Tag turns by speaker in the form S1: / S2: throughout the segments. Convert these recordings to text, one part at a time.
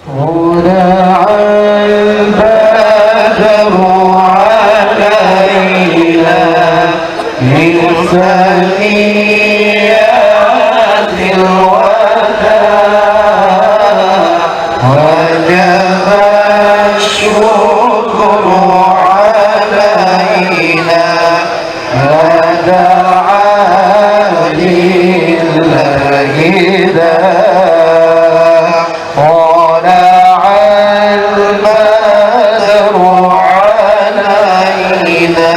S1: طلع البدر علينا من ثنيات الوداع وجب الشكر علينا فدعا لله داع طلع البدر علينا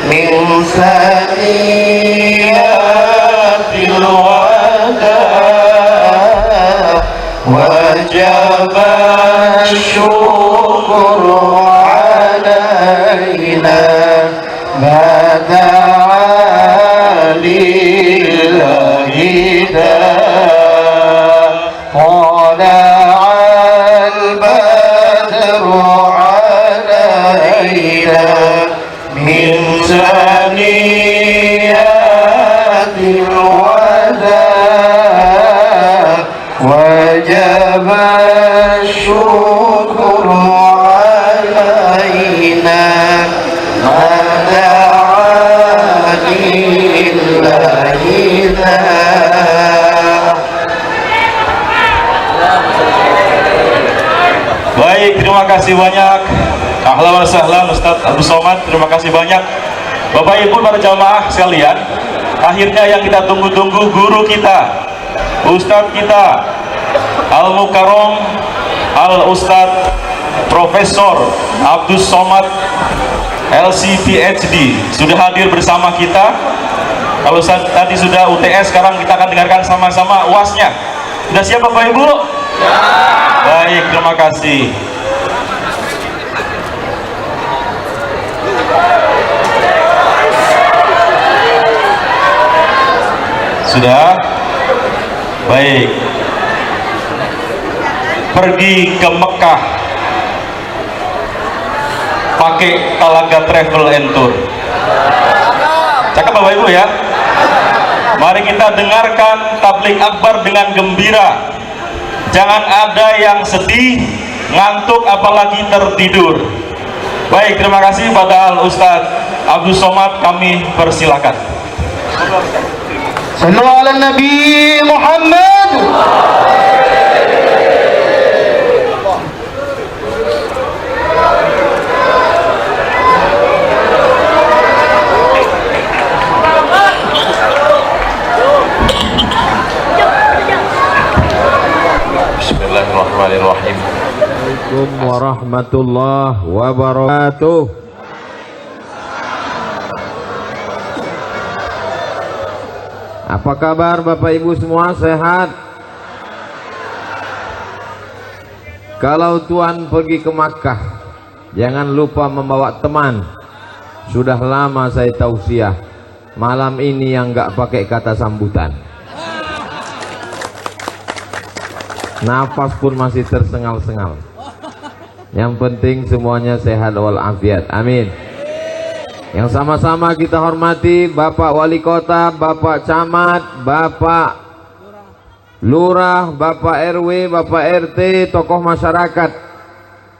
S1: من ثنيات الوداع وجب الشكر علينا ما دعا لله داع طلع البدر علينا من ثنيات الوداع وجب الشكر علينا ما دعا لله داع.
S2: Baik, terima kasih banyak. Ahlan wa sahlan Ustadz Abdus Somad, terima kasih banyak. Bapak Ibu para jamaah sekalian, akhirnya yang kita tunggu-tunggu, guru kita, Ustadz kita, Al-Mukarram Al-Ustadz Profesor Abdus Somad LC-PhD sudah hadir bersama kita. Kalau tadi sudah UTS, sekarang kita akan dengarkan sama-sama UAS-nya. Sudah siap Bapak Ibu? Baik, terima kasih. Sudah? Baik. Pergi ke Mekah pakai Talaga Travel and Tour. Cakep Bapak Ibu ya. Mari kita dengarkan tabligh akbar dengan gembira. Jangan ada yang sedih, ngantuk, apalagi tertidur. Baik, terima kasih pada Al-Ustadz Abdus Somad, kami persilakan.
S1: Sallu ala Nabi Muhammad.
S2: Bismillahirrahmanirrahim.
S3: Assalamualaikum warahmatullahi wabarakatuh. Apa kabar Bapak Ibu semua, sehat? Kalau Tuhan pergi ke Makkah, jangan lupa membawa teman. Sudah lama saya tausiah, malam ini yang nggak pakai kata sambutan. Nafas pun masih tersengal-sengal. Yang penting semuanya sehat walafiat. Amin. Yang sama-sama kita hormati Bapak Wali Kota, Bapak Camat, Bapak Lurah, Bapak RW, Bapak RT, tokoh masyarakat.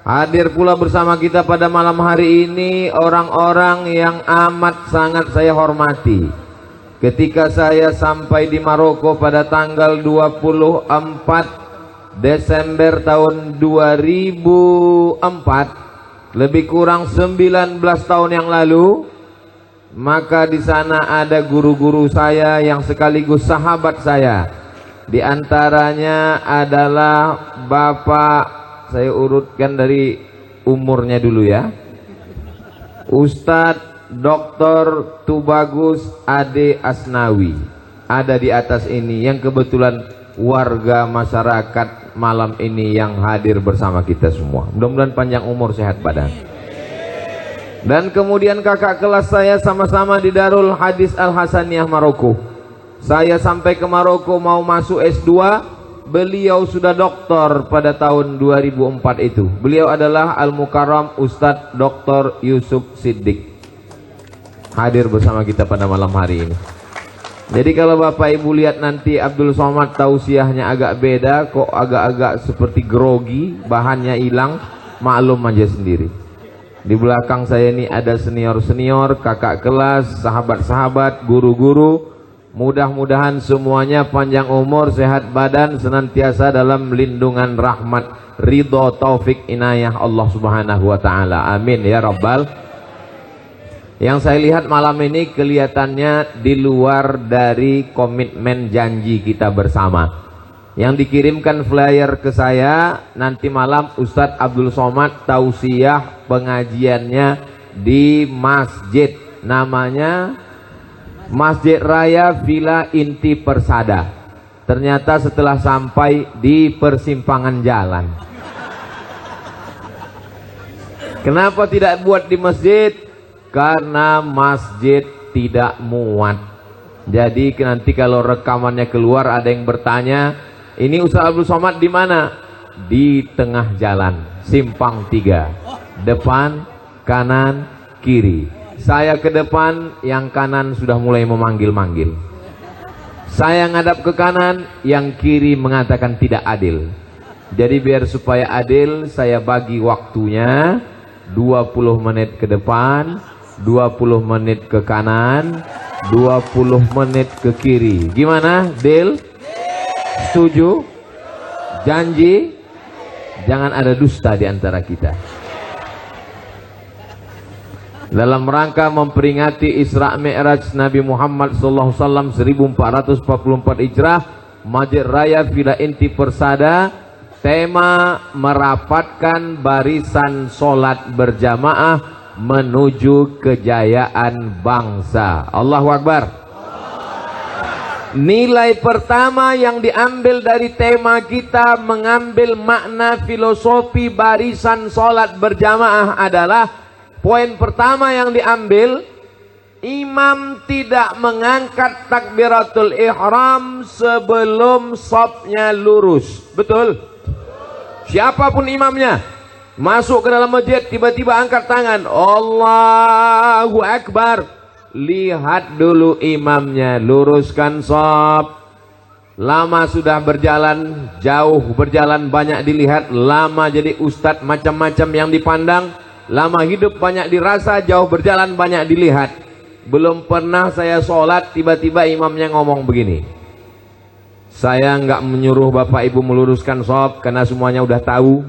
S3: Hadir pula bersama kita pada malam hari ini orang-orang yang amat sangat saya hormati. Ketika saya sampai di Maroko pada tanggal 24 Desember tahun 2004, lebih kurang 19 tahun yang lalu, maka di sana ada guru-guru saya yang sekaligus sahabat saya. Di antaranya adalah Bapak, saya urutkan dari umurnya dulu ya, Ustadz Dr. Tubagus Ade Asnawi, ada di atas ini, yang kebetulan warga masyarakat malam ini yang hadir bersama kita semua. Mudah-mudahan panjang umur, sehat badan. Dan kemudian kakak kelas saya sama-sama di Darul Hadis Al Hasaniyah Maroko. Saya sampai ke Maroko mau masuk S2, beliau sudah doktor pada tahun 2004 itu. Beliau adalah Al-Mukarram Ustadz Dr. Yusuf Siddiq, hadir bersama kita pada malam hari ini. Jadi kalau Bapak Ibu lihat nanti Abdul Somad tausiahnya agak beda, kok agak-agak seperti grogi, bahannya hilang, maklum aja sendiri. Di belakang saya ini ada senior-senior, kakak kelas, sahabat-sahabat, guru-guru. Mudah-mudahan semuanya panjang umur, sehat badan, senantiasa dalam lindungan rahmat, ridho, taufik, inayah Allah Subhanahu wa taala. Amin ya rabbal. Yang saya lihat malam ini kelihatannya di luar dari komitmen janji kita bersama. Yang dikirimkan flyer ke saya, nanti malam Ustadz Abdul Somad tausiah pengajiannya di masjid. Namanya Masjid Raya Villa Inti Persada. Ternyata setelah sampai di persimpangan jalan. Kenapa tidak buat di masjid? Karena masjid tidak muat. Jadi nanti kalau rekamannya keluar ada yang bertanya, ini Ustaz Abdul Somad di mana? Di tengah jalan, simpang 3, depan, kanan, kiri. Saya ke depan, yang kanan sudah mulai memanggil-manggil. Saya ngadap ke kanan, yang kiri mengatakan tidak adil. Jadi biar supaya adil, saya bagi waktunya 20 menit ke depan, 20 menit ke kanan, 20 menit ke kiri. Gimana? Deal? Setuju? Janji? Jangan ada dusta di antara kita. Dalam rangka memperingati Isra Mi'raj Nabi Muhammad SAW 1444 Hijrah, Masjid Raya Villa Inti Persada, tema merapatkan barisan sholat berjamaah menuju kejayaan bangsa. Allahu Akbar. Nilai pertama yang diambil dari tema kita mengambil makna filosofi barisan sholat berjamaah adalah, poin pertama yang diambil, imam tidak mengangkat takbiratul ihram sebelum shafnya lurus. Betul? Siapapun imamnya, masuk ke dalam masjid tiba-tiba angkat tangan, Allahu Akbar. Lihat dulu imamnya, luruskan shaf. Lama sudah berjalan, jauh berjalan banyak dilihat, lama jadi ustadz macam-macam yang dipandang, lama hidup banyak dirasa, jauh berjalan banyak dilihat. Belum pernah saya sholat tiba-tiba imamnya ngomong begini. Saya nggak menyuruh Bapak Ibu meluruskan shaf karena semuanya udah tahu.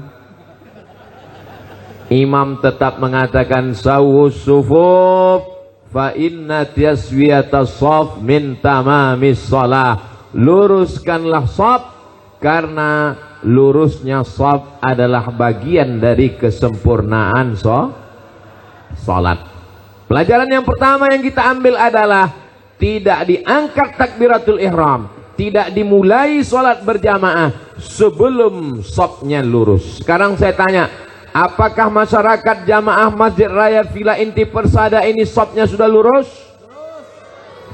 S3: Imam tetap mengatakan sawus sufuf fa inna taswiyatas shaf min tamamis shalah. Luruskanlah shaf karena lurusnya shaf adalah bagian dari kesempurnaan salat. Pelajaran yang pertama yang kita ambil adalah tidak diangkat takbiratul ihram, tidak dimulai sholat berjamaah sebelum shafnya lurus. Sekarang saya tanya, apakah masyarakat jamaah Masjid Raya Villa Inti Persada ini shafnya sudah lurus?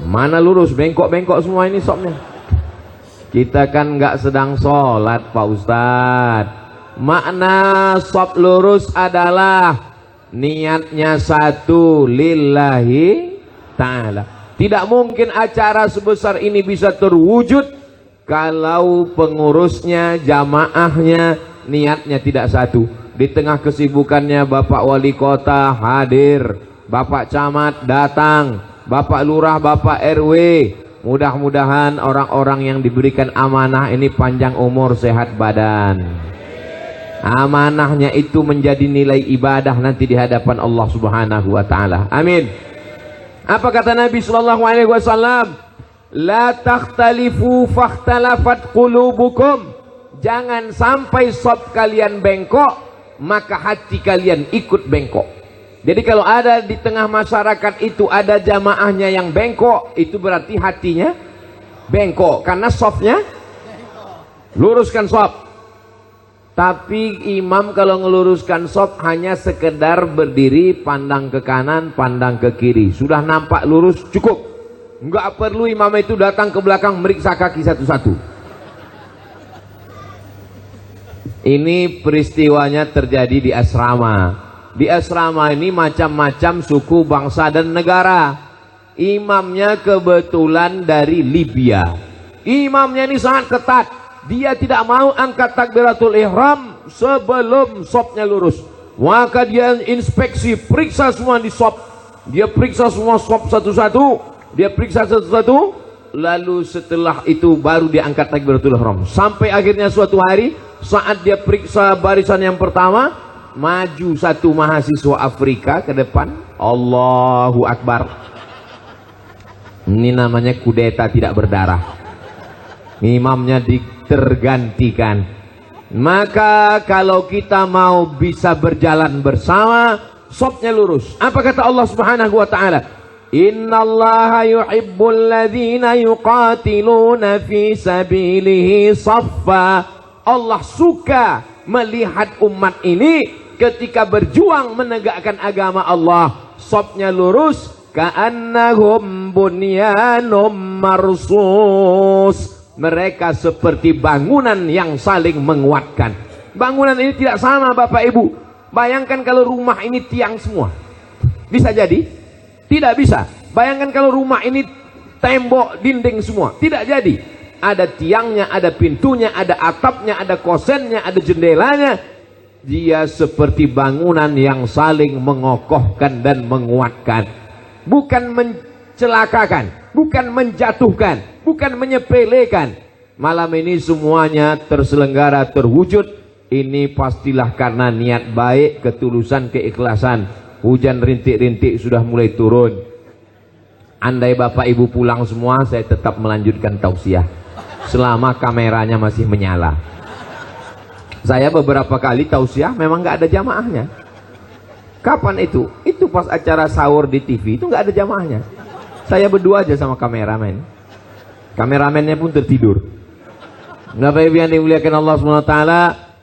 S3: Mana lurus? Bengkok-bengkok semua ini shafnya. Kita kan nggak sedang sholat Pak Ustadz. Makna shaf lurus adalah niatnya satu lillahi ta'ala. Tidak mungkin acara sebesar ini bisa terwujud kalau pengurusnya, jamaahnya, niatnya tidak satu. Di tengah kesibukannya Bapak Wali Kota hadir, Bapak Camat datang, Bapak Lurah, Bapak RW. Mudah-mudahan orang-orang yang diberikan amanah ini panjang umur, sehat badan. Amanahnya itu menjadi nilai ibadah nanti di hadapan Allah Subhanahu wa taala. Amin. Apa kata Nabi sallallahu alaihi wasallam? La takhtalifu fakhtalafat qulubukum. Jangan sampai shaf kalian bengkok, maka hati kalian ikut bengkok. Jadi kalau ada di tengah masyarakat itu ada jamaahnya yang bengkok, itu berarti hatinya bengkok karena shafnya luruskan shaf. Tapi imam kalau ngeluruskan shaf hanya sekedar berdiri, pandang ke kanan, pandang ke kiri, sudah nampak lurus, cukup. Enggak perlu imam itu datang ke belakang meriksa kaki satu-satu. Ini peristiwanya terjadi di asrama. Di asrama ini macam-macam suku, bangsa dan negara. Imamnya kebetulan dari Libya. Imamnya ini sangat ketat. Dia tidak mau angkat takbiratul ihram sebelum sopnya lurus. Maka dia inspeksi, periksa semua di sop. Dia periksa semua sop satu-satu. Dia periksa satu-satu. Lalu setelah itu baru dia angkat takbiratul ihram. Sampai akhirnya suatu hari saat dia periksa barisan yang pertama, maju satu mahasiswa Afrika ke depan. Allahu Akbar. Ini namanya kudeta tidak berdarah. Imamnya tergantikan. Maka kalau kita mau bisa berjalan bersama, sopnya lurus. Apa kata Allah Subhanahu wa taala? Innallaha yuhibbul ladzina yuqatiluna fi sabilihi saffa. Allah suka melihat umat ini ketika berjuang menegakkan agama Allah, sopnya lurus, ka'annahum bunyanum marsus. Mereka seperti bangunan yang saling menguatkan. Bangunan ini tidak sama Bapak Ibu. Bayangkan kalau rumah ini tiang semua, bisa jadi? Tidak bisa. Bayangkan kalau rumah ini tembok, dinding semua, tidak jadi. Ada tiangnya, ada pintunya, ada atapnya, ada kosennya, ada jendelanya. Dia seperti bangunan yang saling mengokohkan dan menguatkan. Bukan mencelakakan, bukan menjatuhkan, bukan menyepelekan. Malam ini semuanya terselenggara, terwujud. Ini pastilah karena niat baik, ketulusan, keikhlasan. Hujan rintik-rintik sudah mulai turun. Andai Bapak Ibu pulang semua, saya tetap melanjutkan tausiah selama kameranya masih menyala. Saya beberapa kali tausiah memang nggak ada jamaahnya. Kapan itu? Itu pas acara sahur di TV, itu nggak ada jamaahnya. Saya berdua aja sama kameramen. Kameramennya pun tertidur. Bapak Ibu yang dimuliakan Allah SWT,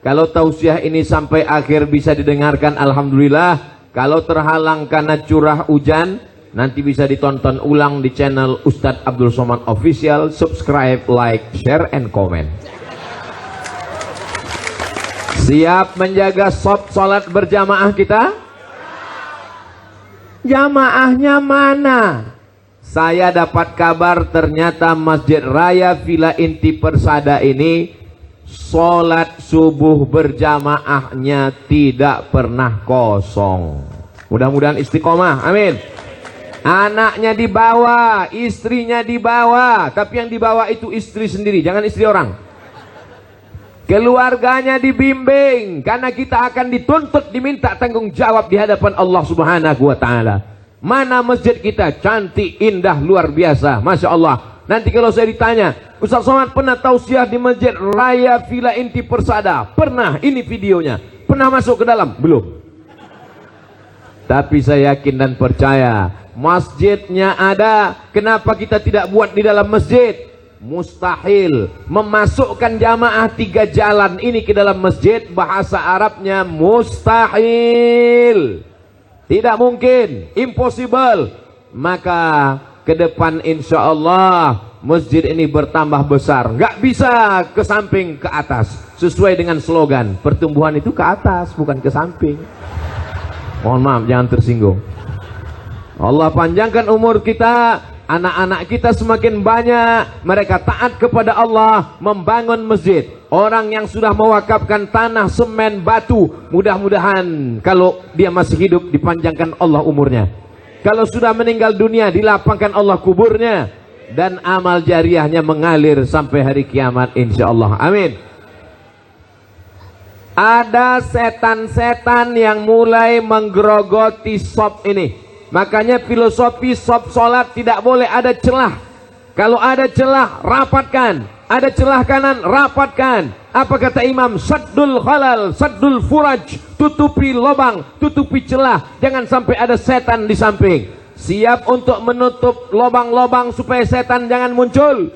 S3: kalau tausiah ini sampai akhir bisa didengarkan, alhamdulillah. Kalau terhalang karena curah hujan, nanti bisa ditonton ulang di channel Ustadz Abdul Somad Official. Subscribe, like, share, and comment. Siap menjaga sholat berjamaah kita? Jamaahnya mana? Saya dapat kabar ternyata Masjid Raya Villa Inti Persada ini sholat subuh berjamaahnya tidak pernah kosong. Mudah-mudahan istiqomah, amin. Anaknya dibawa, istrinya dibawa, tapi yang dibawa itu istri sendiri, jangan istri orang. Keluarganya dibimbing, karena kita akan dituntut, diminta tanggung jawab di hadapan Allah Subhanahu wa taala. Mana masjid kita? Cantik, indah, luar biasa, Masya Allah. Nanti kalau saya ditanya, Ustaz Somad pernah tausiah di Masjid Raya Villa Inti Persada? Pernah, ini videonya. Pernah masuk ke dalam? Belum. Tapi saya yakin dan percaya, masjidnya ada. Kenapa kita tidak buat di dalam masjid? Mustahil memasukkan jamaah 3 jalan ini ke dalam masjid. Bahasa Arabnya mustahil, tidak mungkin, impossible. Maka ke depan insya Allah masjid ini bertambah besar. Nggak bisa ke samping, ke atas. Sesuai dengan slogan, pertumbuhan itu ke atas, bukan ke samping. Mohon maaf, jangan tersinggung. Allah panjangkan umur kita, anak-anak kita semakin banyak, mereka taat kepada Allah, membangun masjid. Orang yang sudah mewakafkan tanah, semen, batu, mudah-mudahan kalau dia masih hidup dipanjangkan Allah umurnya. Kalau sudah meninggal dunia, dilapangkan Allah kuburnya, dan amal jariahnya mengalir sampai hari kiamat insyaallah, amin. Ada setan-setan yang mulai menggerogoti shop ini. Makanya filosofi shop sholat tidak boleh ada celah. Kalau ada celah, rapatkan. Ada celah kanan, rapatkan. Apa kata Imam? Saddul khalal, saddul furaj. Tutupi lubang, tutupi celah. Jangan sampai ada setan di samping. Siap untuk menutup lubang-lubang supaya setan jangan muncul.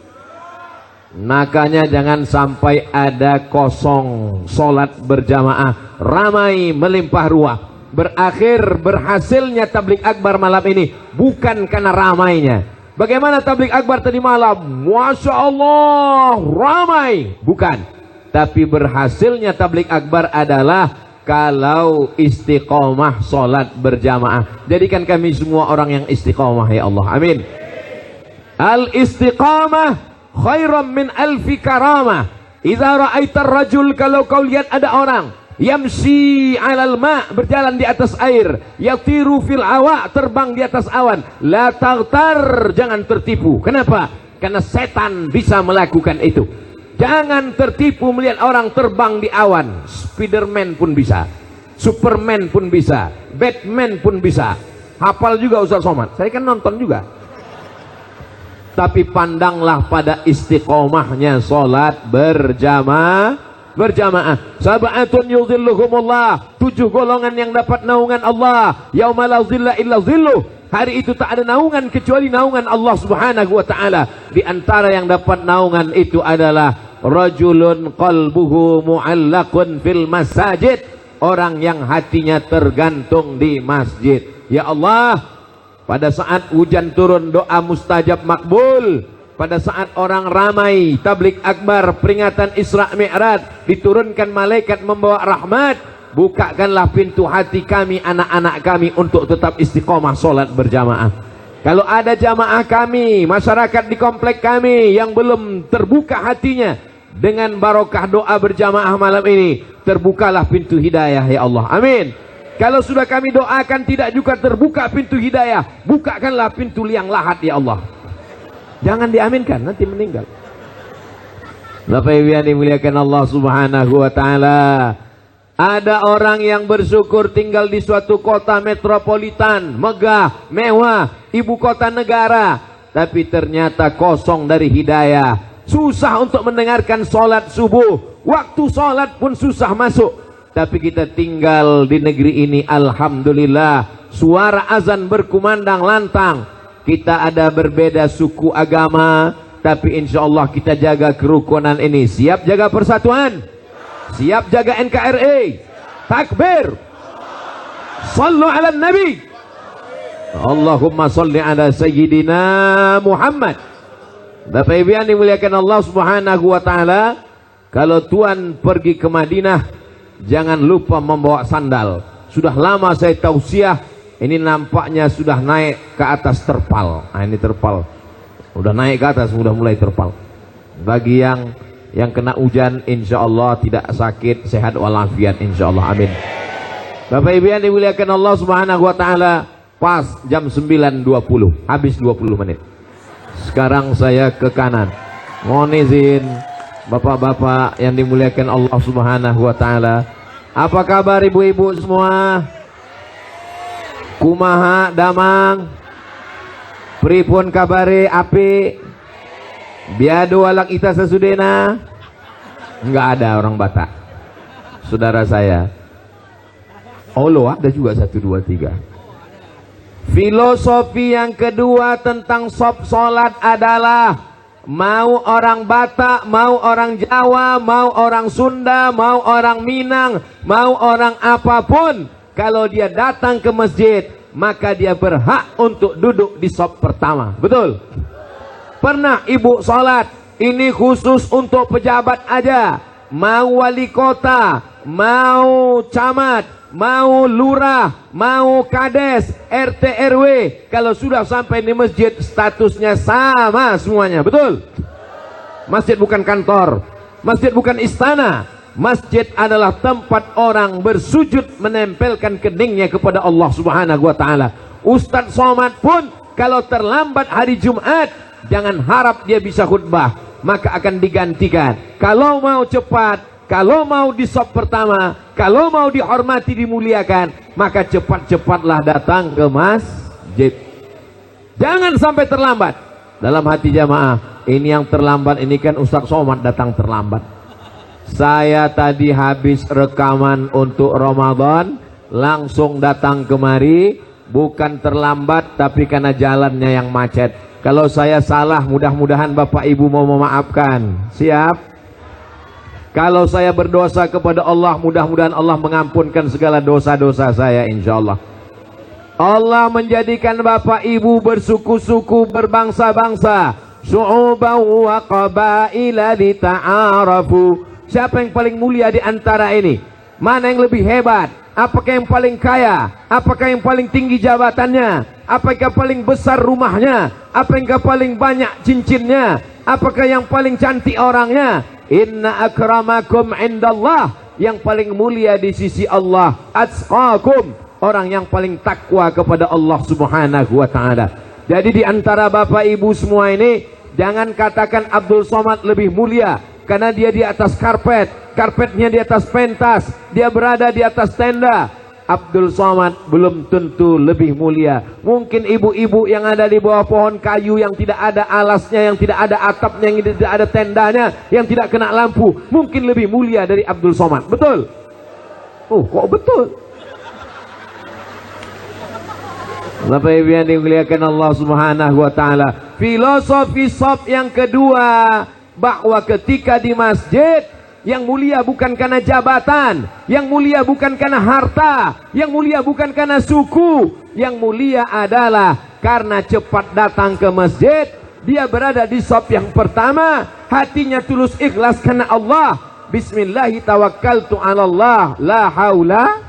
S3: Makanya jangan sampai ada kosong sholat berjamaah, ramai melimpah ruah. Berakhir berhasilnya tablik akbar malam ini bukan karena ramainya. Bagaimana tablik akbar tadi malam? Masya Allah ramai, bukan. Tapi berhasilnya tablik akbar adalah kalau istiqomah sholat berjamaah. Jadikan kami semua orang yang istiqomah ya Allah, amin. Al istiqamah khairan min alfi karamah. Idza ra'aitar rajul, kalau kau lihat ada orang yamshi 'alal ma', berjalan di atas air, yatiru fil awa, terbang di atas awan, la taghtar, jangan tertipu. Kenapa? Karena setan bisa melakukan itu. Jangan tertipu melihat orang terbang di awan. Spiderman pun bisa, Superman pun bisa, Batman pun bisa. Hafal juga Ustaz Somad, saya kan nonton juga. Tapi pandanglah pada istiqomahnya sholat berjamaah. Sab'atun yuzilluhumullah, 7 golongan yang dapat naungan Allah. Yauma la zilla illa zilluh, hari itu tak ada naungan kecuali naungan Allah subhanahu wa ta'ala. Di antara yang dapat naungan itu adalah rajulun qalbuhu mu'allaqun fil masajid, orang yang hatinya tergantung di masjid. Ya Allah, pada saat hujan turun doa mustajab makbul, pada saat orang ramai tablik akbar peringatan Isra Mi'raj, diturunkan malaikat membawa rahmat, bukakanlah pintu hati kami, anak-anak kami untuk tetap istiqomah sholat berjamaah. Kalau ada jamaah kami, masyarakat di komplek kami yang belum terbuka hatinya, dengan barokah doa berjamaah malam ini, terbukalah pintu hidayah ya Allah, amin. Kalau sudah kami doakan tidak juga terbuka pintu hidayah, bukakanlah pintu liang lahat ya Allah. Jangan diaminkan, nanti meninggal. Bapak Ibu yang dimuliakan Allah subhanahu wa ta'ala, ada orang yang bersyukur tinggal di suatu kota metropolitan, megah, mewah, ibu kota negara, tapi ternyata kosong dari hidayah. Susah untuk mendengarkan sholat subuh, waktu sholat pun susah masuk. Tapi kita tinggal di negeri ini, alhamdulillah, suara azan berkumandang lantang. Kita ada berbeda suku agama, tapi insya Allah kita jaga kerukunan ini. Siap jaga persatuan? Siap jaga NKRI? Takbir! Sallu ala Nabi! Allahumma salli ala Sayyidina Muhammad. Bapak Ibu yang dimuliakan Allah subhanahu wa ta'ala, kalau Tuan pergi ke Madinah, jangan lupa membawa sandal. Sudah lama saya tausiah, ini nampaknya sudah naik ke atas terpal. Nah ini terpal, udah naik ke atas, sudah mulai terpal. Bagi yang kena hujan, insya Allah tidak sakit, sehat walafiat, insya Allah, amin. Bapak Ibu yang dimuliakan Allah subhanahu wa ta'ala, pas jam 9.20, habis 20 menit. Sekarang saya ke kanan, mohon izin bapak-bapak yang dimuliakan Allah subhanahu wa ta'ala. Apa kabar ibu-ibu semua? Kumaha damang? Pripun kabare api? Biadu walak ita sesudena? Enggak ada orang Batak, saudara saya. Allah ada juga 1, 2, 3. Filosofi yang kedua tentang sholat adalah, mau orang Batak, mau orang Jawa, mau orang Sunda, mau orang Minang, mau orang apapun, kalau dia datang ke masjid, maka dia berhak untuk duduk di shaf pertama. Betul? Pernah ibu sholat, ini khusus untuk pejabat aja, mau wali kota, mau camat, mau lurah, mau kades, RT RW, kalau sudah sampai di masjid statusnya sama semuanya. Betul? Masjid bukan kantor, masjid bukan istana, masjid adalah tempat orang bersujud menempelkan keningnya kepada Allah subhanahu wa ta'ala. Ustadz Somad pun kalau terlambat hari Jumat, jangan harap dia bisa khutbah, maka akan digantikan. Kalau mau cepat, kalau mau di shaf pertama, kalau mau dihormati, dimuliakan, maka cepat-cepatlah datang ke masjid. Jangan sampai terlambat. Dalam hati jamaah, ini yang terlambat ini kan Ustaz Somad datang terlambat. Saya tadi habis rekaman untuk Ramadan, langsung datang kemari, bukan terlambat tapi karena jalannya yang macet. Kalau saya salah, mudah-mudahan Bapak Ibu mau memaafkan. Siap? Kalau saya berdosa kepada Allah, mudah-mudahan Allah mengampunkan segala dosa-dosa saya, insya Allah. Allah menjadikan Bapak Ibu bersuku-suku, berbangsa-bangsa, syu'uban wa qabaila lita'arafu. Siapa yang paling mulia di antara ini? Mana yang lebih hebat? Apakah yang paling kaya? Apakah yang paling tinggi jabatannya? Apakah paling besar rumahnya? Apakah paling banyak cincinnya? Apakah yang paling cantik orangnya? Inna akramakum indallah, yang paling mulia di sisi Allah, atqakum, orang yang paling takwa kepada Allah Subhanahu wa taala. Jadi di antara Bapak Ibu semua ini, jangan katakan Abdul Somad lebih mulia karena dia di atas karpet, karpetnya di atas pentas, dia berada di atas tenda. Abdul Somad belum tentu lebih mulia. Mungkin ibu-ibu yang ada di bawah pohon kayu yang tidak ada alasnya, yang tidak ada atapnya, yang tidak ada tendanya, yang tidak kena lampu, mungkin lebih mulia dari Abdul Somad. Betul? Oh, kok betul? Bapak Ibu yang dimuliakan Allah Subhanahu wa taala, filosofi sop yang kedua, bahwa ketika di masjid, yang mulia bukan karena jabatan, yang mulia bukan karena harta, yang mulia bukan karena suku, yang mulia adalah karena cepat datang ke masjid, dia berada di sop yang pertama, hatinya tulus ikhlas karena Allah. Bismillahi tawakkaltu 'ala Allah, la haula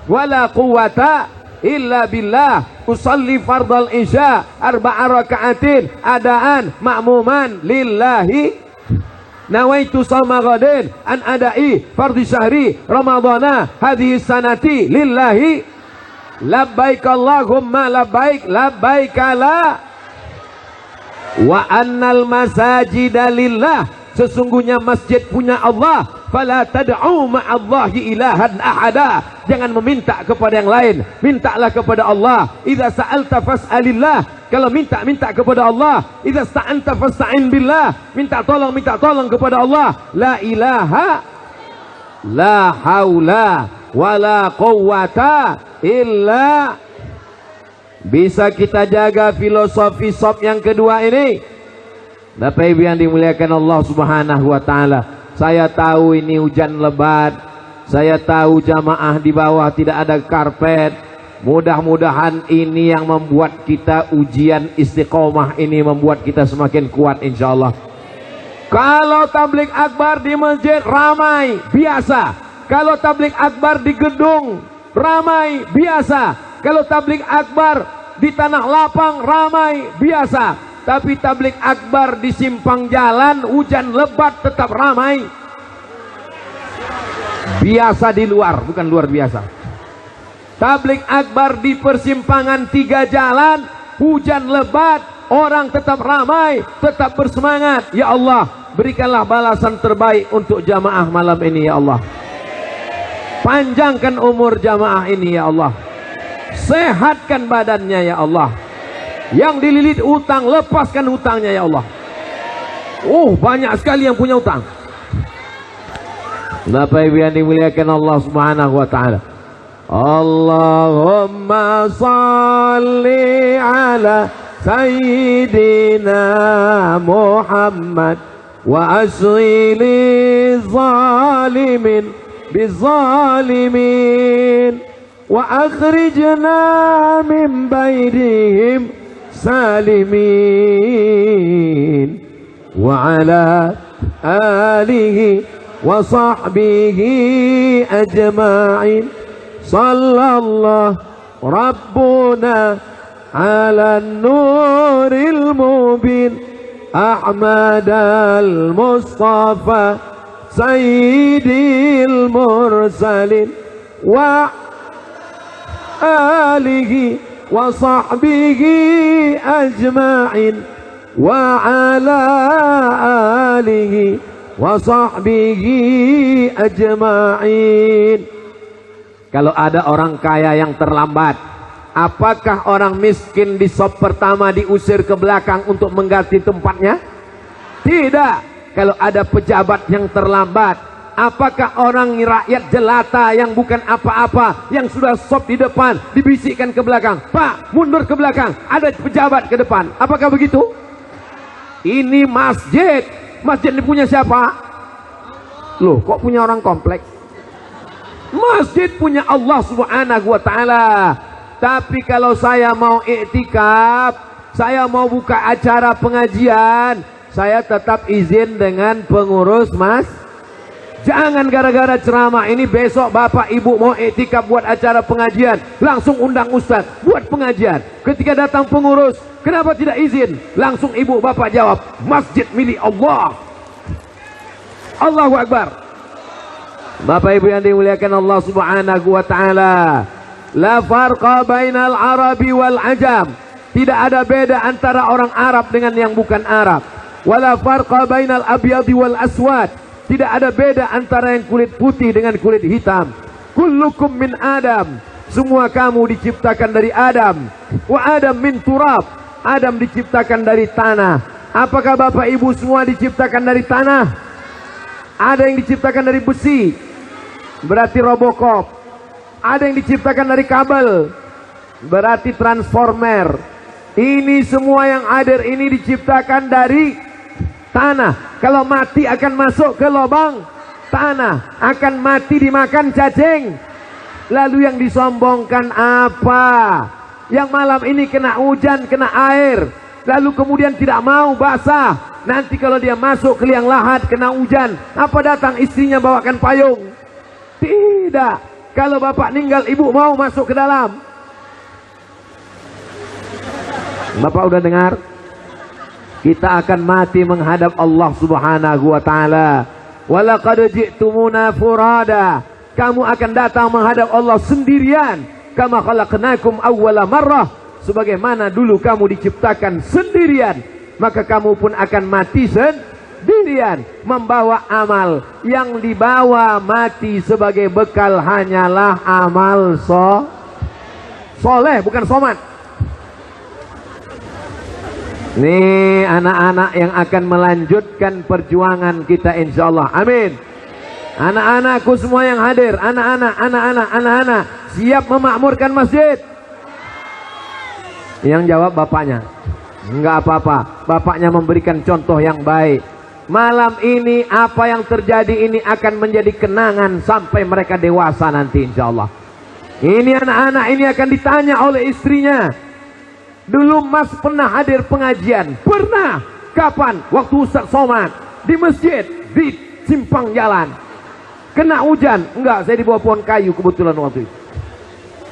S3: wala quwata illa billah. Usalli fardal isya 4 raka'atin adaan ma'muman lillahi. Nawaitu sama ghadin an adai fardhi syahri ramadhana hadhihi sanati lillahi. Labbaik Allahumma labbaik, labbaik la. Wa annal masajida lillah, sesungguhnya masjid punya Allah. Fala tad'u ma'allahi ilahan ahada, jangan meminta kepada yang lain, mintalah kepada Allah. Idza sa'alta fas'alillah, kalau minta kepada Allah. Idza sta'anta fasta'in billah, minta tolong kepada Allah. La ilaha la haula wala quwwata illa. Bisa kita jaga filosofi sop yang kedua ini, Bapak Ibu yang dimuliakan Allah Subhanahu wa taala. Saya tahu ini hujan lebat, saya tahu jamaah di bawah tidak ada karpet. Mudah-mudahan ini yang membuat kita ujian istiqomah ini, membuat kita semakin kuat insyaallah. Kalau tablik akbar di masjid ramai, biasa. Kalau tablik akbar di gedung ramai, biasa. Kalau tablik akbar di tanah lapang ramai, biasa. Tapi tablik akbar di simpang jalan hujan lebat tetap ramai. Biasa di luar, bukan luar biasa. Tablik akbar di persimpangan 3 jalan hujan lebat, orang tetap ramai, tetap bersemangat. Ya Allah, berikanlah balasan terbaik untuk jamaah malam ini ya Allah. Panjangkan umur jamaah ini ya Allah. Sehatkan badannya ya Allah. Yang dililit utang, lepaskan hutangnya ya Allah. Banyak sekali yang punya utang. Bapak Ibu yang dimuliakan Allah Subhanahu wa taala. Allahumma salli ala sayyidina Muhammad wa asghili zalimin bizalimin wa akhrijna min bainihim salimin wa ala alihi wa sahbihi ajma'in. Sallallahu rabbuna ala nuril mubin Ahmad al-Mustafa sayyidil mursalin wa alihi wa sahbihi ajma'in wa ala alihi wa sahbihi ajma'in. Kalau ada orang kaya yang terlambat, apakah orang miskin di sop pertama diusir ke belakang untuk mengganti tempatnya? Tidak. Kalau ada pejabat yang terlambat, apakah orang rakyat jelata yang bukan apa-apa, yang sudah sop di depan, dibisikkan ke belakang, Pak mundur ke belakang, ada pejabat ke depan? Apakah begitu? Ini masjid. Masjid ini punya siapa? Loh, kok punya orang kompleks? Masjid punya Allah Subhanahu wa taala. Tapi kalau saya mau iktikaf, saya mau buka acara pengajian, saya tetap izin dengan pengurus Jangan gara-gara ceramah ini besok bapak ibu mau iktikaf buat acara pengajian, langsung undang ustaz buat pengajian. Ketika datang pengurus, kenapa tidak izin? Langsung ibu bapak jawab, masjid milik Allah. Allahu Akbar. Bapak ibu yang dimuliakan Allah subhanahu wa ta'ala, la farqa bainal arabi wal ajam. Tidak ada beda antara orang Arab dengan yang bukan Arab. Wala farqa bainal abyadi wal aswad. Tidak ada beda antara yang kulit putih dengan kulit hitam. Kullukum min Adam. Semua kamu diciptakan dari Adam. Wa Adam min turab. Adam diciptakan dari tanah. Apakah bapak ibu semua diciptakan dari tanah? Ada yang diciptakan dari besi, berarti Robocop. Ada yang diciptakan dari kabel, berarti transformer. Ini semua yang hadir ini diciptakan dari tanah. Kalau mati akan masuk ke lubang tanah, akan mati dimakan cacing. Lalu yang disombongkan apa? Yang malam ini kena hujan, kena air, lalu kemudian tidak mau basah. Nanti kalau dia masuk ke liang lahat kena hujan, apa datang istrinya bawakan payung? Tidak. Kalau bapak meninggal, ibu mau masuk ke dalam. Bapak udah dengar? Kita akan mati menghadap Allah subhanahu wa ta'ala. Walaqad ji'tumuna furada. Kamu akan datang menghadap Allah sendirian. Kama khalaqnakum awwala marrah. Sebagaimana dulu kamu diciptakan sendirian, maka kamu pun akan mati sendirian, membawa amal. Yang dibawa mati sebagai bekal hanyalah amal soleh, bukan somat. Nih anak-anak yang akan melanjutkan perjuangan kita insyaallah. Amin. Anak-anakku semua yang hadir, anak-anak siap memakmurkan masjid? Yang jawab bapaknya. Enggak apa-apa, bapaknya memberikan contoh yang baik. Malam ini apa yang terjadi ini akan menjadi kenangan sampai mereka dewasa nanti insyaallah. Ini anak-anak ini akan ditanya oleh istrinya, dulu mas pernah hadir pengajian? Pernah. Kapan? Waktu Ustaz Somad di masjid, di simpang jalan. Kena hujan? Enggak, saya di bawah pohon kayu kebetulan waktu itu.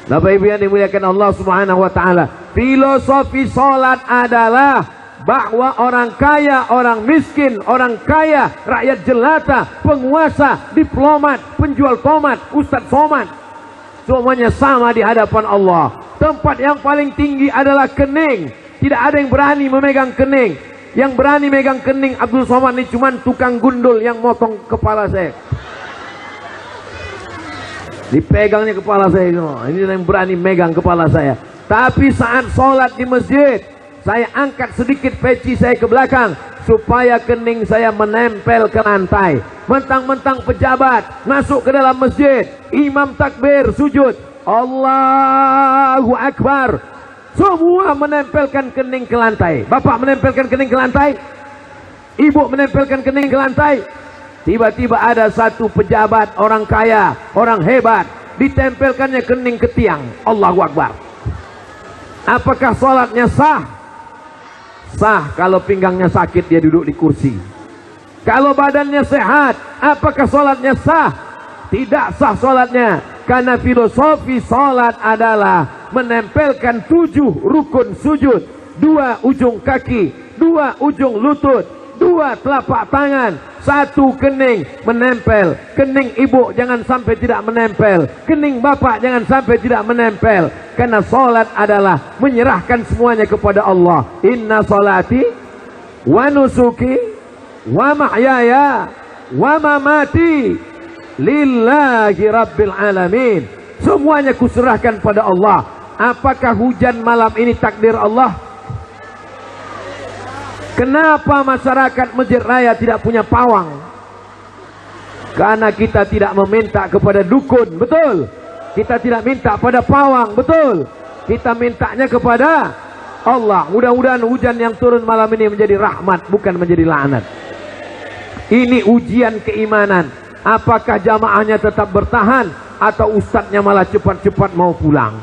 S3: Bapak ibu yang dimuliakan Allah subhanahu wa ta'ala, filosofi sholat adalah bahwa orang kaya, orang miskin, orang kaya, rakyat jelata, penguasa, diplomat, penjual tomat, Ustaz Somad, semuanya sama di hadapan Allah. Tempat yang paling tinggi adalah kening. Tidak ada yang berani memegang kening. Yang berani megang kening Abdul Somad ini cuma tukang gundul yang motong kepala saya. Dipegangnya kepala saya. Ini yang berani megang kepala saya. Tapi saat sholat di masjid, saya angkat sedikit peci saya ke belakang supaya kening saya menempel ke lantai. Mentang-mentang pejabat masuk ke dalam masjid, imam takbir, sujud, Allahu Akbar, semua menempelkan kening ke lantai. Bapak menempelkan kening ke lantai, ibu menempelkan kening ke lantai. Tiba-tiba ada satu pejabat, orang kaya, orang hebat, ditempelkannya kening ke tiang. Allahu Akbar. Apakah sholatnya sah? Sah kalau pinggangnya sakit dia duduk di kursi. Kalau badannya sehat, apakah sholatnya sah? Tidak sah sholatnya. Karena filosofi sholat adalah menempelkan 7 rukun sujud, 2 ujung kaki, 2 ujung lutut, 2 telapak tangan, 1 kening menempel. Kening ibu jangan sampai tidak menempel, kening bapak jangan sampai tidak menempel. Karena sholat adalah menyerahkan semuanya kepada Allah. Inna sholati wa nusuki wa mahyaya wa mamati lillahi rabbil alamin. Semuanya kuserahkan pada Allah. Apakah hujan malam ini takdir Allah? Kenapa masyarakat Masjid Raya tidak punya pawang? Karena kita tidak meminta kepada dukun, betul? Kita tidak minta pada pawang, betul? Kita mintanya kepada Allah. Mudah-mudahan hujan yang turun malam ini menjadi rahmat, bukan menjadi laknat. Ini ujian keimanan. Apakah jamaahnya tetap bertahan atau ustadznya malah cepat-cepat mau pulang?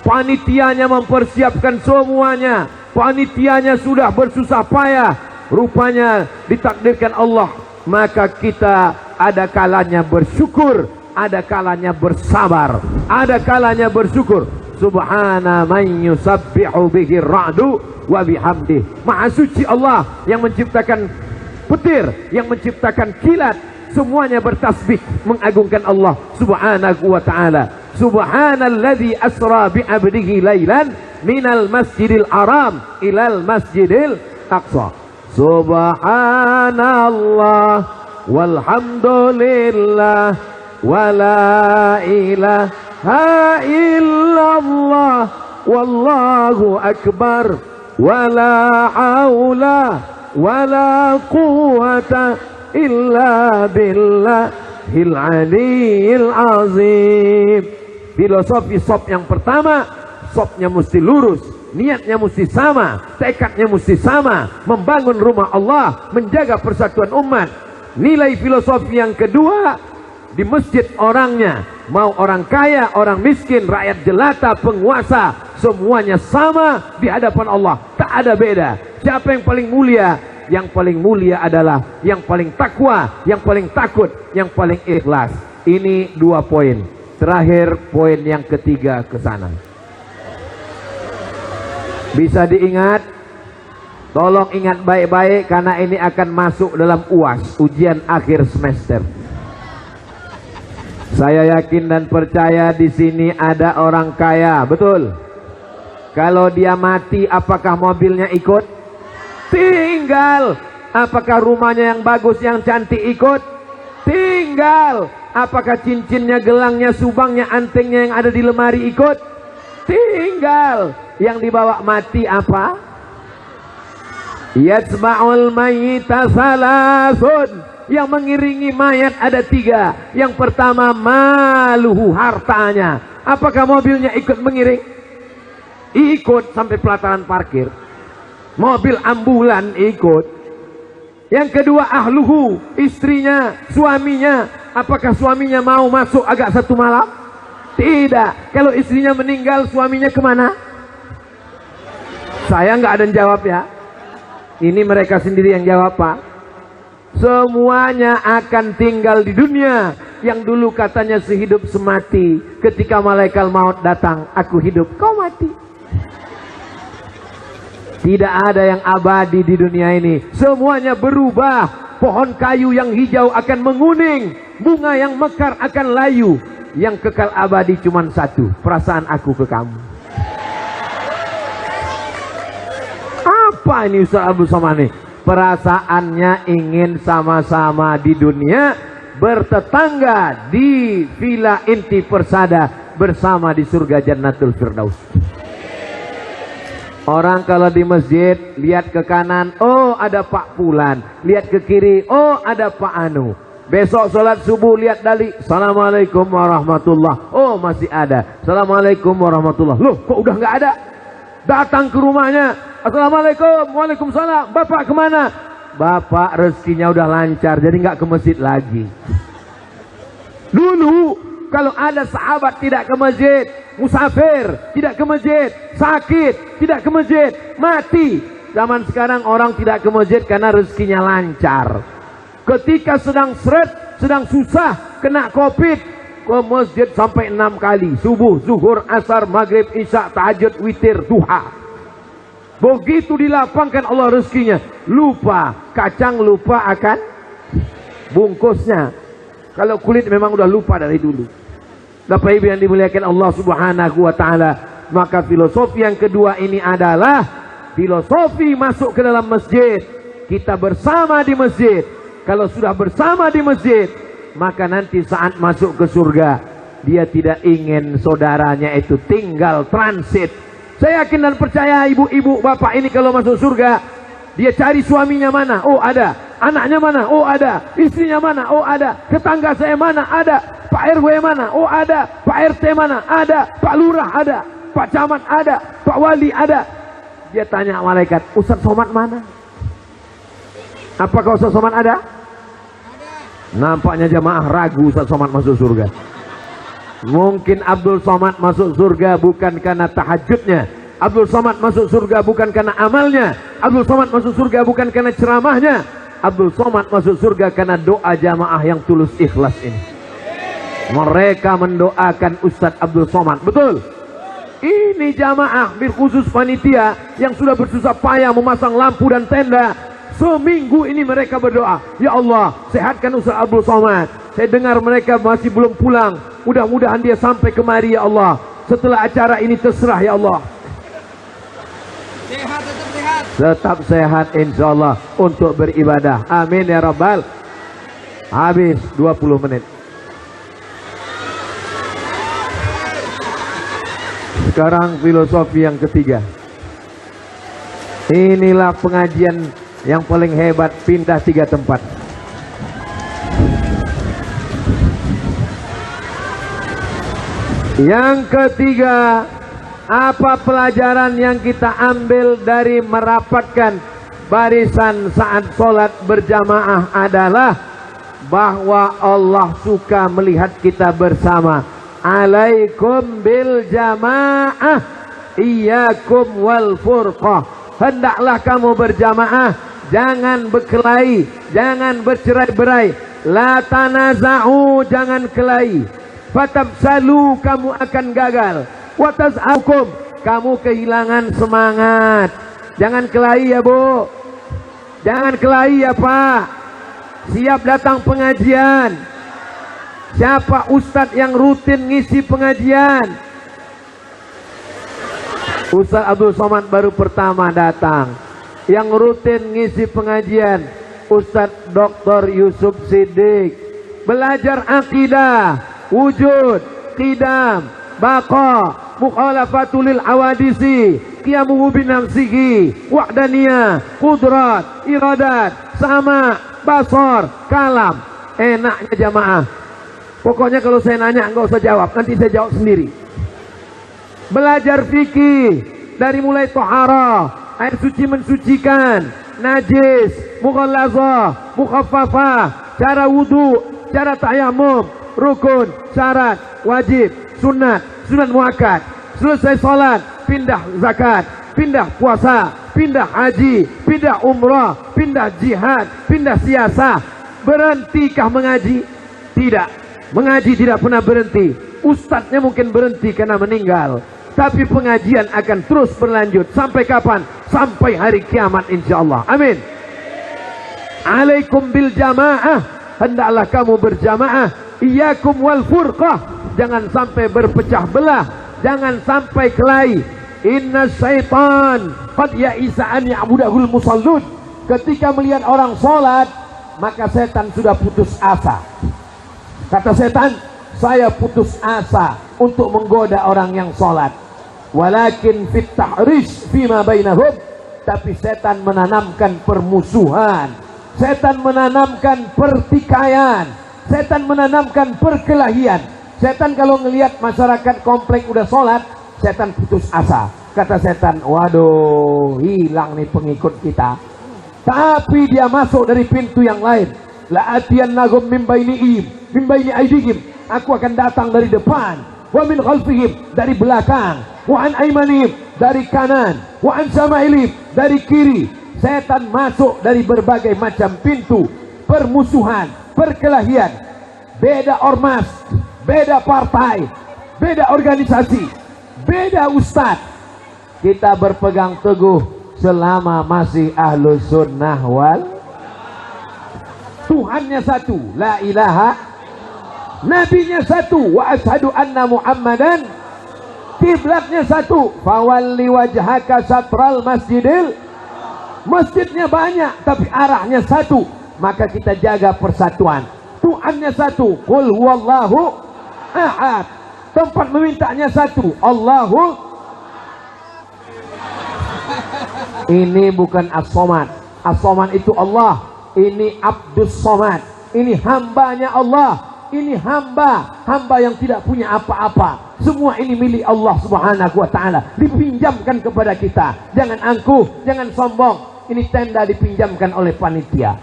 S3: Panitianya mempersiapkan semuanya. Panitianya sudah bersusah payah. Rupanya ditakdirkan Allah. Maka kita ada kalanya bersyukur, ada kalanya bersabar, ada kalanya bersyukur. Subhana man yusabbihu bihi ra'du wa bihamdih. Maha suci Allah yang menciptakan petir, yang menciptakan kilat, semuanya bertasbih mengagungkan Allah subhanahu wa ta'ala. Subhanalladzi asra bi 'abdihi lailan minal masjidil haram ilal masjidil aqsa. Subhanallah walhamdulillah wala ilaha illallah wallahu akbar wala haula wala quwata illa billahil aliyil azim. Filosofi sop yang pertama, sopnya mesti lurus, niatnya mesti sama, tekadnya mesti sama, membangun rumah Allah, menjaga persatuan umat. Nilai filosofi yang kedua, di masjid orangnya, mau orang kaya, orang miskin, rakyat jelata, penguasa, semuanya sama di hadapan Allah, tak ada beda. Siapa yang paling mulia? Yang paling mulia adalah yang paling takwa, yang paling takut, yang paling ikhlas. Ini 2 poin. Terakhir poin yang ketiga ke sana. Bisa diingat? Tolong ingat baik-baik karena ini akan masuk dalam UAS, ujian akhir semester. Saya yakin dan percaya di sini ada orang kaya, betul? Kalau dia mati, apakah mobilnya ikut? Tinggal. Apakah rumahnya yang bagus, yang cantik ikut? Tinggal. Apakah cincinnya, gelangnya, subangnya, antengnya yang ada di lemari ikut? Tinggal. Yang dibawa mati apa? Yatsma'ul mayyita salasun. Yang mengiringi mayat ada 3. Yang pertama maluhu, hartanya. Apakah mobilnya ikut mengiring? Ikut sampai pelataran parkir. Mobil ambulan ikut. Yang kedua ahluhu, istrinya, suaminya. Apakah suaminya mau masuk agak 1 malam? Tidak. Kalau istrinya meninggal, suaminya kemana? Saya nggak ada yang jawab ya. Ini mereka sendiri yang jawab, Pak. Semuanya akan tinggal di dunia. Yang dulu katanya sehidup semati. Ketika malaikat maut datang, aku hidup, kau mati. Tidak ada yang abadi di dunia ini. Semuanya berubah. Pohon kayu yang hijau akan menguning. Bunga yang mekar akan layu. Yang kekal abadi cuma 1. Perasaan aku ke kamu. Apa ini Ustaz Abdul Somad nih? Perasaannya ingin sama-sama di dunia, bertetangga di villa inti persada, bersama di surga Jannatul Firdaus. Orang kalau di masjid lihat ke kanan, oh ada Pak Pulan, lihat ke kiri, oh ada Pak Anu. Besok sholat subuh lihat dali, Assalamualaikum warahmatullah, oh masih ada, Assalamualaikum warahmatullah. Loh kok udah nggak ada? Datang ke rumahnya, Assalamualaikum, waalaikumsalam, Bapak kemana? Bapak rezekinya udah lancar, jadi nggak ke masjid lagi. Dulu kalau ada sahabat tidak ke masjid, musafir tidak ke masjid, sakit tidak ke masjid, mati. Zaman sekarang orang tidak ke masjid karena rezekinya lancar. Ketika sedang seret, sedang susah, kena covid, ke masjid sampai 6 kali. Subuh, zuhur, asar, maghrib, isya, tahajud, witir, duha. Begitu dilapangkan Allah rezekinya, lupa kacang, lupa akan bungkusnya. Kalau kulit memang udah lupa dari dulu. Bapak Ibu yang dimuliakan Allah Subhanahu wa taala, maka filosofi yang kedua ini adalah filosofi masuk ke dalam masjid. Kita bersama di masjid. Kalau sudah bersama di masjid, maka nanti saat masuk ke surga, dia tidak ingin saudaranya itu tinggal transit. Saya yakin dan percaya ibu-ibu bapak ini kalau masuk surga, dia cari suaminya mana? Oh ada. Anaknya mana? Oh ada. Istrinya mana? Oh ada. Tetangga saya mana? Ada. Pak RW mana? Oh ada. Pak RT mana? Ada. Pak Lurah ada. Pak Camat ada. Pak Wali ada. Dia tanya malaikat, Ustaz Somad mana? Apakah Ustaz Somad ada? Nampaknya jamaah ragu Ustaz Somad masuk surga. Mungkin Abdul Somad masuk surga bukan karena tahajudnya. Abdul Somad masuk surga bukan karena amalnya. Abdul Somad masuk surga bukan karena ceramahnya. Abdul Somad masuk surga karena doa jamaah yang tulus ikhlas ini. Mereka mendoakan Ustadz Abdul Somad. Betul. Ini jamaah bil khusus panitia yang sudah bersusah payah memasang lampu dan tenda. Seminggu ini mereka berdoa, ya Allah sehatkan Ustadz Abdul Somad. Saya dengar mereka masih belum pulang. Mudah-mudahan dia sampai kemari ya Allah. Setelah acara ini terserah ya Allah.
S4: Sehat, tetap sehat.
S3: Tetap sehat insyaallah untuk beribadah. Amin ya Rabbal. Habis 20 menit. Sekarang filosofi yang ketiga. Inilah pengajian yang paling hebat, pindah 3 tempat. Yang ketiga, apa pelajaran yang kita ambil dari merapatkan barisan saat sholat berjamaah adalah bahwa Allah suka melihat kita bersama. Alaikum bil jamaah, iyyakum wal furqah. Hendaklah kamu berjamaah, jangan berkelahi, jangan bercerai-berai. La tanaza'u, jangan kelahi. Fatabsalu, kamu akan gagal. Wataz'akum, kamu kehilangan semangat. Jangan kelahi ya Bu, jangan kelahi ya Pak. Siap datang pengajian. Siapa ustadz yang rutin ngisi pengajian? Ustadz Abdul Somad baru pertama datang. Yang rutin ngisi pengajian Ustadz Dr. Yusuf Siddiq. Belajar akidah, wujud, qidam, baqa, mukhalafatul awadisi, qiyamuhu binafsihi, wahdaniyah, qudrat, iradat, sama, basar, kalam. Enaknya jamaah. Pokoknya kalau saya nanya enggak usah jawab, nanti saya jawab sendiri. Belajar fikih dari mulai toharah, air suci mensucikan, najis, mughallazah, mukhaffafah, cara wudu, cara tayammum, rukun, syarat, wajib, sunat, sunat muakkad. Selesai salat, pindah zakat, pindah puasa, pindah haji, pindah umrah, pindah jihad, pindah siasah. Berhentikah mengaji? Tidak. Mengaji tidak pernah berhenti. Ustadznya mungkin berhenti karena meninggal, tapi pengajian akan terus berlanjut. Sampai kapan? Sampai hari kiamat insyaallah. Amin. Alaikum bil jamaah, hendaklah kamu berjamaah. Iyyakum wal furqah, jangan sampai berpecah belah, jangan sampai kelahi. Inna syaitan qad ya'isa an ya'budahul musallun. Ketika melihat orang sholat, maka setan sudah putus asa. Kata setan, saya putus asa untuk menggoda orang yang sholat. Walakin fit tahrish fima bainahum, tapi setan menanamkan permusuhan, setan menanamkan pertikaian, setan menanamkan perkelahian. Setan kalau ngelihat masyarakat komplek udah sholat, setan putus asa. Kata setan, waduh, hilang nih pengikut kita. Tapi dia masuk dari pintu yang lain. La atiyannahum min baini aydihim, aku akan datang dari depan. Wa min khalfihim, dari belakang. Wa an aymanihim, dari kanan. Wa an samailihim, dari kiri. Setan masuk dari berbagai macam pintu. Permusuhan, perkelahian. Beda ormas, beda partai, beda organisasi, beda ustadz. Kita berpegang teguh selama masih ahlus sunnah wal Tuhannya satu, la ilaha, nabinya satu, wa ashadu anna muhammadan, kiblatnya satu, fawalli wajhaka satral masjidil, masjidnya banyak tapi arahnya satu, maka kita jaga persatuan. Tuhannya satu, qul huwallahu ahad, tempat memintanya satu, Allahu. Ini bukan as-somad. As-somad itu Allah. Ini Abdus Somad, ini hambanya Allah, ini hamba yang tidak punya apa-apa. Semua ini milik Allah Subhanahu wa ta'ala, dipinjamkan kepada kita. Jangan angkuh, jangan sombong. Ini tenda dipinjamkan oleh panitia.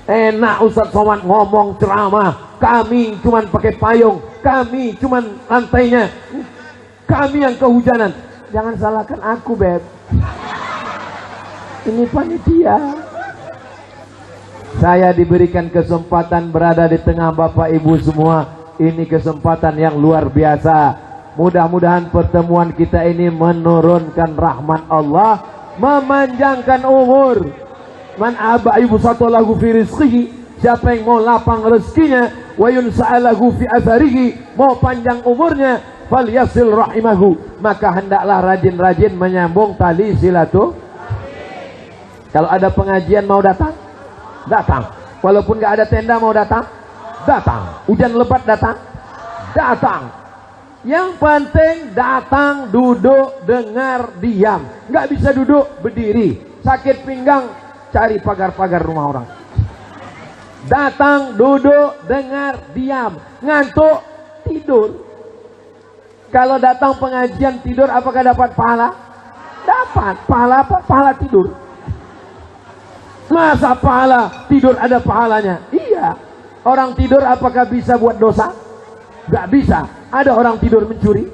S3: Enak Ustadz Somad ngomong ceramah, kami cuman pakai payung, kami cuman lantainya, kami yang kehujanan. Jangan salahkan aku, Beb. Ini panitia. Saya diberikan kesempatan berada di tengah Bapak Ibu semua. Ini kesempatan yang luar biasa. Mudah-mudahan pertemuan kita ini menurunkan rahmat Allah, memanjangkan umur. Man aba ibu satu lagu fi rizqihi, siapa yang mau lapang rezekinya, wa yunsa'alahu fi atharihi, mau panjang umurnya, falyasil rahimahu, maka hendaklah rajin-rajin menyambung tali silaturahim. Kalau ada pengajian mau datang? Datang. Walaupun nggak ada tenda mau datang? Datang. Hujan lebat datang? Datang. Yang penting datang, duduk, dengar, diam. Nggak bisa duduk, berdiri. Sakit pinggang, cari pagar-pagar rumah orang. Datang, duduk, dengar, diam. Ngantuk, tidur. Kalau datang pengajian tidur, apakah dapat pahala? Dapat. Pahala apa? Pahala tidur. Masa pahala tidur ada pahalanya? Iya. Orang tidur apakah bisa buat dosa? Gak bisa. Ada orang tidur mencuri?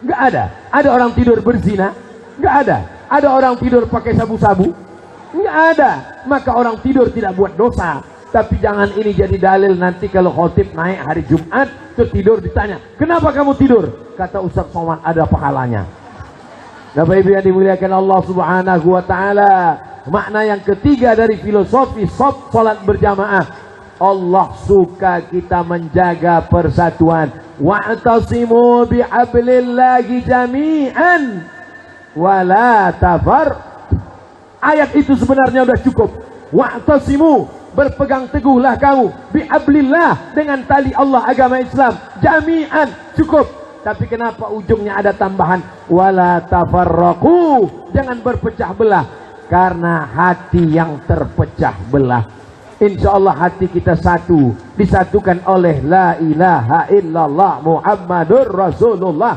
S3: Gak ada. Ada orang tidur berzina? Gak ada. Ada orang tidur pakai sabu-sabu? Gak ada. Maka orang tidur tidak buat dosa. Tapi jangan ini jadi dalil nanti kalau khotib naik hari Jumat tertidur ditanya, kenapa kamu tidur? Kata Ustaz Somad, ada pahalanya. Bapak Ibu yang dimuliakan Allah Subhanahu wa taala, makna yang ketiga dari filosofi salat berjamaah, Allah suka kita menjaga persatuan. Wa'tasimu bihablillahi jami'an wa la tafar. Ayat itu sebenarnya sudah cukup. Wa'tasimu, berpegang teguhlah kamu, bihablillah, dengan tali Allah agama Islam, jami'an, cukup. Tapi kenapa ujungnya ada tambahan wala tafarraqu, jangan berpecah belah. Karena hati yang terpecah belah, insya Allah hati kita satu, disatukan oleh la ilaha illallah Muhammadur Rasulullah.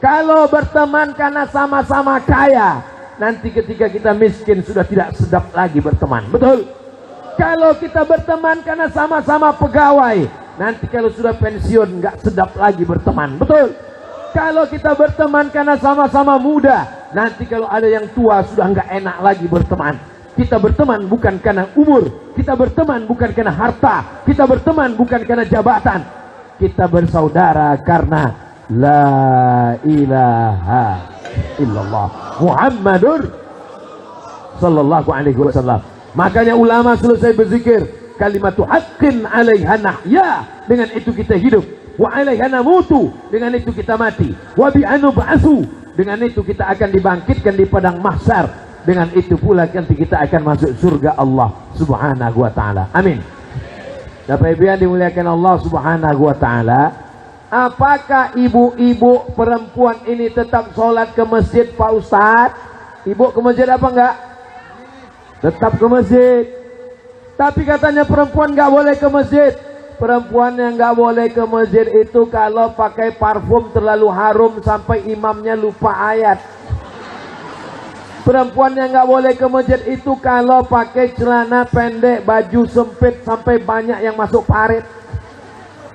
S3: Kalau berteman karena sama-sama kaya, nanti ketika kita miskin sudah tidak sedap lagi berteman, betul? Kalau kita berteman karena sama-sama pegawai, nanti kalau sudah pensiun nggak sedap lagi berteman, betul? Kalau kita berteman karena sama-sama muda, nanti kalau ada yang tua sudah nggak enak lagi berteman. Kita berteman bukan karena umur, kita berteman bukan karena harta, kita berteman bukan karena jabatan. Kita bersaudara karena la ilaha illallah Muhammadur sallallahu alaihi wasallam. Makanya ulama selesai berzikir, kalimatu haqqin alaiha nahya, dengan itu kita hidup. Wa alaiha namutu, dengan itu kita mati. Wa bi anub'atsu, dengan itu kita akan dibangkitkan di padang mahsyar. Dengan itu pula nanti kita akan masuk surga Allah Subhanahu wa taala. Amin. Bapak Ibu yang dimuliakan Allah Subhanahu wa taala, apakah ibu-ibu perempuan ini tetap sholat ke masjid Pak Ustadz? Ibu ke masjid apa enggak? Tetap ke masjid. Tapi katanya perempuan nggak boleh ke masjid. Perempuan yang nggak boleh ke masjid itu kalau pakai parfum terlalu harum sampai imamnya lupa ayat. Perempuan yang nggak boleh ke masjid itu kalau pakai celana pendek, baju sempit sampai banyak yang masuk parit.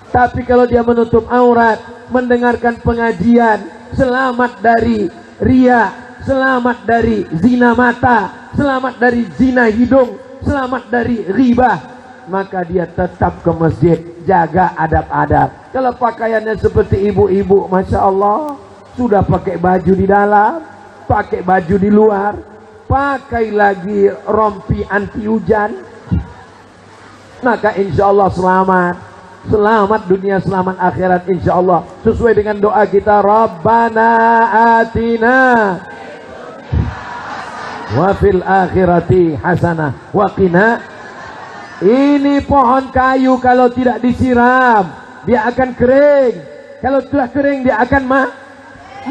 S3: Tapi kalau dia menutup aurat, mendengarkan pengajian, selamat dari ria, selamat dari zina mata, selamat dari zina hidung, selamat dari ghibah, maka dia tetap ke masjid, jaga adab-adab. Kalau pakaiannya seperti ibu-ibu, Masya Allah, sudah pakai baju di dalam, pakai baju di luar, pakai lagi rompi anti hujan, maka insya Allah selamat. Selamat dunia, selamat akhirat insya Allah. Sesuai dengan doa kita, Rabbana atina wa fil akhirati hasanah wa qina. Ini pohon kayu kalau tidak disiram dia akan kering. Kalau sudah kering dia akan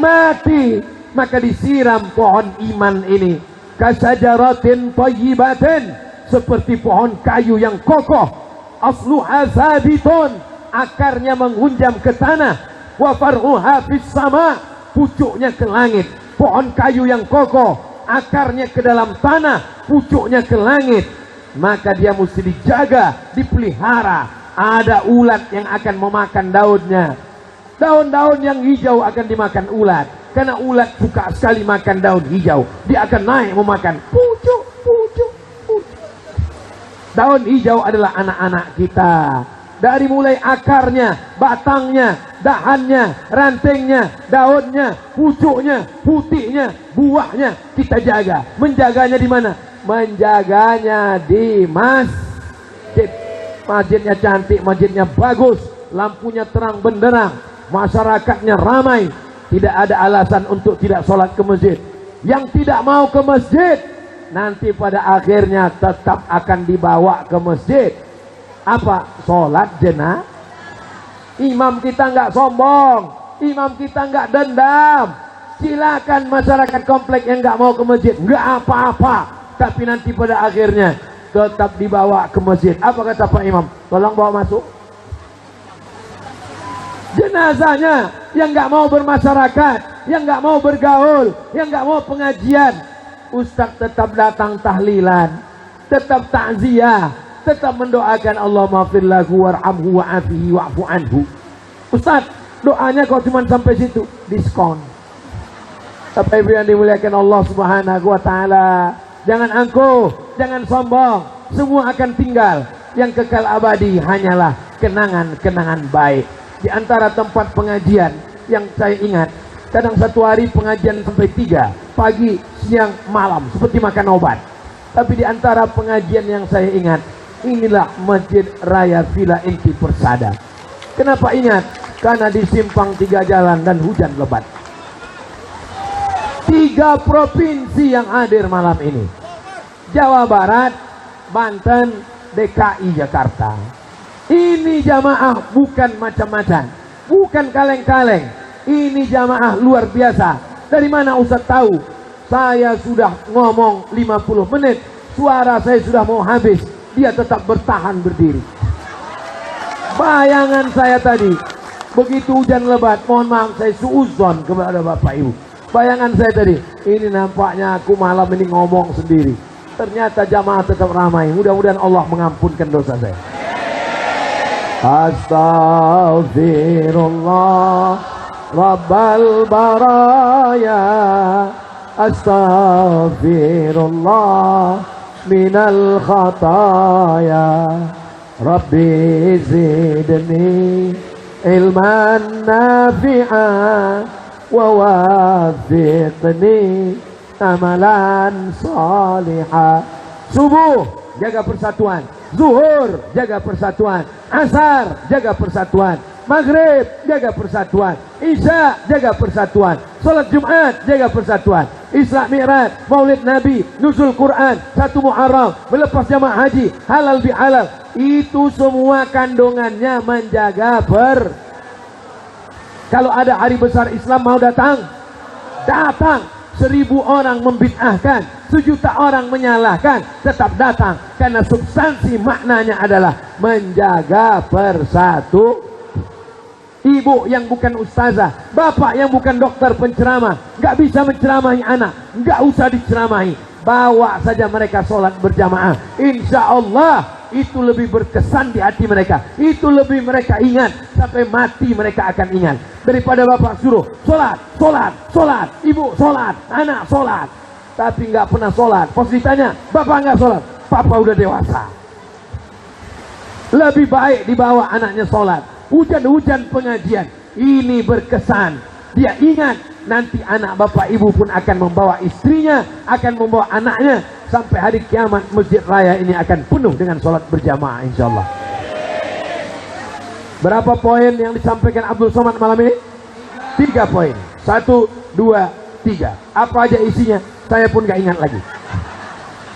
S3: mati. Maka disiram pohon iman ini. Kasajaratin thayyibatin, seperti pohon kayu yang kokoh. Asluha sabitun, akarnya menghunjam ke tanah. Wa far'uha fis sama, pucuknya ke langit. Pohon kayu yang kokoh, akarnya ke dalam tanah, pucuknya ke langit. Maka dia mesti dijaga, dipelihara. Ada ulat yang akan memakan daunnya. Daun-daun yang hijau akan dimakan ulat. Karena ulat suka sekali makan daun hijau. Dia akan naik memakan pucuk, pucuk, pucuk.
S4: Daun hijau adalah anak-anak kita. Dari mulai akarnya, batangnya, dahannya, rantingnya, daunnya, pucuknya, putihnya, buahnya kita jaga. Menjaganya di mana? Menjaganya di masjid. Masjidnya cantik, masjidnya bagus, lampunya terang benderang, masyarakatnya ramai. Tidak ada alasan untuk tidak sholat ke masjid. Yang tidak mau ke masjid, nanti pada akhirnya tetap akan dibawa ke masjid. Apa? Sholat jenazah. Imam kita nggak sombong, imam kita nggak dendam. Silakan masyarakat komplek yang nggak mau ke masjid, nggak apa-apa. Tapi nanti pada akhirnya tetap dibawa ke masjid. Apa kata Pak Imam? Tolong bawa masuk. Jenazahnya yang nggak mau bermasyarakat, yang nggak mau bergaul, yang nggak mau pengajian, Ustaz tetap datang tahlilan, tetap takziah, tetap mendoakan Allah maghfir lahu warhamhu wa'afihi wa'fu anhu. Ustaz, doanya kok cuma sampai situ, diskon. Bapak Ibu yang dimuliakan Allah Subhanahu wa taala, jangan angkuh, jangan sombong, semua akan tinggal. Yang kekal abadi hanyalah kenangan-kenangan baik. Di antara tempat pengajian yang saya ingat, kadang satu hari pengajian sampai 3, pagi, siang, malam, seperti makan obat. Tapi di antara pengajian yang saya ingat, inilah Masjid Raya Villa Inti Persada. Kenapa ingat? Karena di simpang 3 jalan dan hujan lebat. 3 provinsi yang hadir malam ini: Jawa Barat, Banten, DKI Jakarta. Ini jamaah bukan macam-macam, bukan kaleng-kaleng. Ini jamaah luar biasa. Dari mana Ustaz tahu? Saya sudah ngomong 50 menit, suara saya sudah mau habis, dia tetap bertahan berdiri. Bayangan saya tadi, begitu hujan lebat, mohon maaf saya suudzon kepada Bapak Ibu. Bayangan saya tadi, ini nampaknya aku malam ini ngomong sendiri. Ternyata jamaah tetap ramai. Mudah-mudahan Allah mengampunkan dosa saya. Astaghfirullah Rabbal baraya, astaghfirullah minal khataya, Rabbi zidni ilman nafi'an wa wafiqni amalan salihah. Subuh jaga persatuan, zuhur jaga persatuan, asar jaga persatuan, maghrib jaga persatuan, isya jaga persatuan, salat Jumat jaga persatuan, Isra Mi'raj, Maulid Nabi, Nuzul Quran, 1 Muharram, melepas jamaah haji, halal bihalal, itu semua kandungannya menjaga Kalau ada hari besar Islam mau datang, datang. 1000 orang membid'ahkan, 1 juta orang menyalahkan, tetap datang. Karena substansi maknanya adalah menjaga persatu. Ibu yang bukan ustazah, bapak yang bukan dokter penceramah, nggak bisa menceramahi anak, nggak usah diceramahi. Bawa saja mereka sholat berjamaah. Insya Allah itu lebih berkesan di hati mereka. Itu lebih mereka ingat, sampai mati mereka akan ingat. Daripada bapak suruh sholat, sholat, sholat, ibu sholat, anak sholat, tapi nggak pernah sholat. Pas ditanya, bapak nggak sholat, papa udah dewasa. Lebih baik dibawa anaknya sholat. Hujan-hujan pengajian, ini berkesan. Dia ingat, nanti anak bapak ibu pun akan membawa istrinya, akan membawa anaknya. Sampai hari kiamat Masjid Raya ini akan penuh dengan sholat berjamaah insyaallah. Berapa poin yang disampaikan Abdul Somad malam ini? 3 poin. 1, 2, 3. Apa aja isinya? Saya pun gak ingat lagi.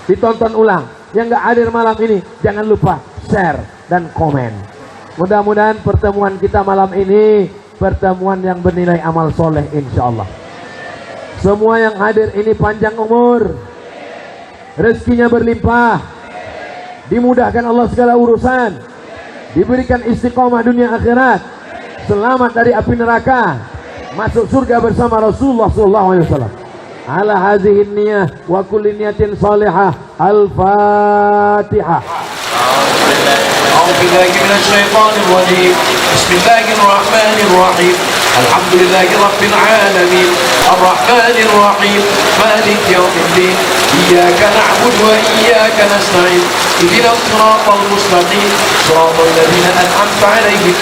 S4: Ditonton ulang. Yang gak hadir malam ini, jangan lupa share dan komen. Mudah-mudahan pertemuan kita malam ini pertemuan yang bernilai amal soleh insyaallah. Semua yang hadir ini panjang umur, rezekinya berlimpah, dimudahkan Allah segala urusan, diberikan istiqomah dunia akhirat, selamat dari api neraka, masuk surga bersama Rasulullah SAW. Ala hadhihi niyah wa kulli niyatin salihah. Al-Fatihah.
S1: أعوذ بالله من الشيطان الرجيم. بسم الله الرحمن الرحيم. الحمد لله رب العالمين الرحمن الرحيم مالك يوم الدين إياك نعبد وإياك نستعين اهدنا الصراط المستقيم صراط الذين أنعمت عليهم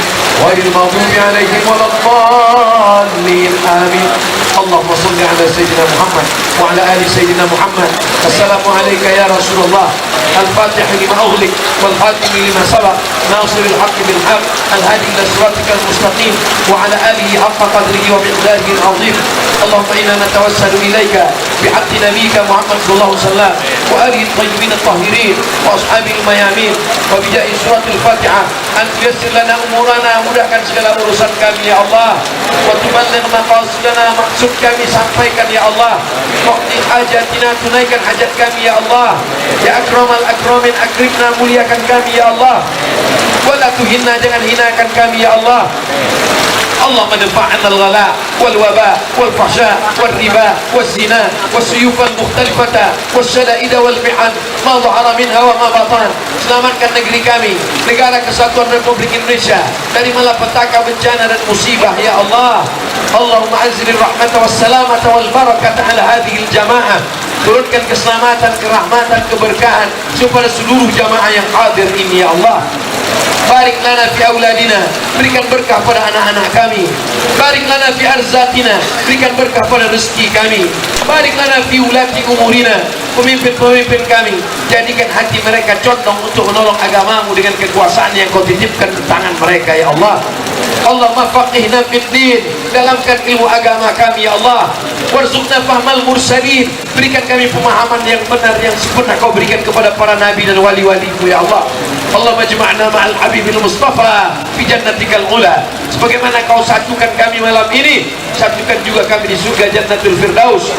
S1: غير المغضوب عليهم ولا الضالين آمين. اللهم صل على سيدنا محمد وعلى آل سيدنا محمد. السلام عليك يا رسول الله الفاتح لما أغلق والخاتم لما سبق ناصر الحق بالحق الهادي إلى صراطك المستقيم وعلى آله حق قدره ومقداره العظيم. اللهم إنا نتوسل إليك بحق نبيك محمد صلى الله عليه وسلم وآله الطيبين الطاهرين وأصحابه الميامين وبجاه سورة الفاتحة أن تيسر لنا أمورنا mudahkan segala urusan kami ya Allah wa tuballigh maqasidana maksud kami sampaikan ya Allah waqti hajatina tunaikan hajat kami ya Allah ya akramal akramin akrimna muliakan kami ya Allah wala tuhinna jangan hinakan kami ya Allah. اللهم ادفع عنا الغلاء والوباء والفحشاء والربا والزنا والسيوف المختلفة والشدائد والمحن ما ظهر منها وما بطن. Selamatkan negeri kami, negara kesatuan Republik Indonesia dari malapetaka bencana dan musibah ya Allah. Allahumma anzil rahmata wassalamata wal barakata ala hadhihi al-jamaah. Turunkan keselamatan, kerahmatan, keberkahan kepada seluruh jamaah yang hadir ini ya Allah. Barik lana fi auladina, berikan berkah pada anak-anak kami. Barik lana fi arzatina, berikan berkah pada rezeki kami. Barik lana fi ulati umurina, pemimpin-pemimpin kami, jadikan hati mereka condong untuk menolong agamamu dengan kekuasaan yang kau titipkan di tangan mereka ya Allah. Allahumma faqihna fid din, dalamkan ilmu agama kami ya Allah. Warzuqna fahmal mursalin, berikan kami pemahaman yang benar yang sempurna kau berikan kepada para nabi dan wali-walimu ya Allah. Allahumma jama'na ma'al habibil mustafa fi jannatikal ula. Sebagaimana kau satukan kami malam ini, satukan juga kami di surga jannatul firdaus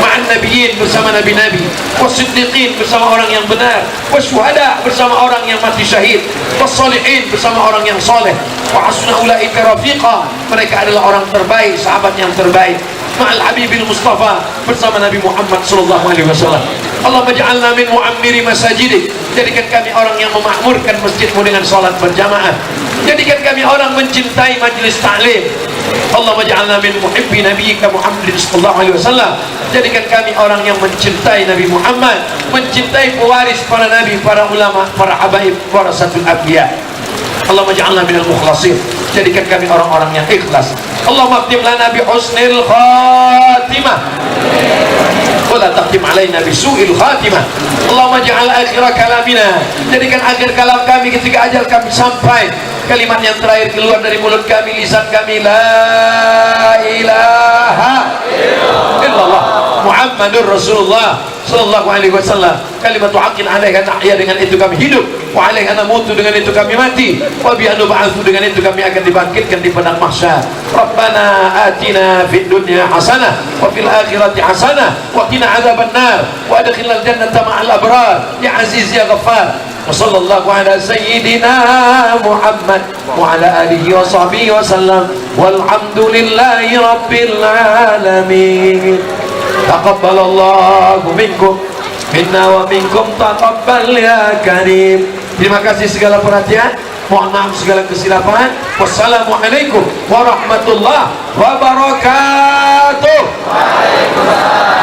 S1: ma'an nabiyyin bersama nabi-nabi, wasiddiqin bersama orang yang benar, wasyuhada bersama orang yang mati syahid, wassalihin bersama orang yang soleh, wa hasuna ulaika rafiqa, mereka adalah orang terbaik, sahabat yang terbaik. Ma'al habibil mustafa bersama Nabi Muhammad sallallahu alaihi wasallam. Allahumma ja'alna min mu'ammiri masajidik, jadikan kami orang yang memakmurkan masjidmu dengan salat berjamaah. Jadikan kami orang mencintai majlis ta'lim. Allahumma ja'alna min muhibbi nabiyyika Muhammadin sallallahu alaihi wasallam, jadikan kami orang yang mencintai Nabi Muhammad, mencintai pewaris para nabi, para ulama, para habaib, warasatul anbiya. Allahumma ja'alna minal mukhlasin, jadikan kami orang-orang yang ikhlas. Allahumma khtim lana bi husnil khatimah wa la taqtim alaina bi su'il khatimah. Allahumma ja'al akhira kalamina, jadikan akhir kalam kami ketika ajal kami sampai, kalimat yang terakhir keluar dari mulut kami, lisan kami, la ilaha illallah Muhammadur Rasulullah sallallahu alaihi wasallam. Kalimat haqqin alaiha nahya, dengan itu kami hidup, wa alaiha namutu, dengan itu kami mati, wa biha nub'atsu, dengan itu kami akan dibangkitkan di padang mahsyar. Rabbana atina fid dunya hasanah wa fil akhirati hasanah wa qina adzabannar wa adkhilnal jannata ma'al abrar ya aziz ya ghaffar. Wa sallallahu ala sayyidina Muhammad wa ala alihi wa sahbihi wa sallam walhamdulillahi rabbil alamin. Taqabbalallahu minkum minna wa minkum taqabbal ya karim. Terima kasih segala perhatian, mohon maaf segala kesilapan. Wassalamualaikum warahmatullahi wabarakatuh. Waalaikumsalam.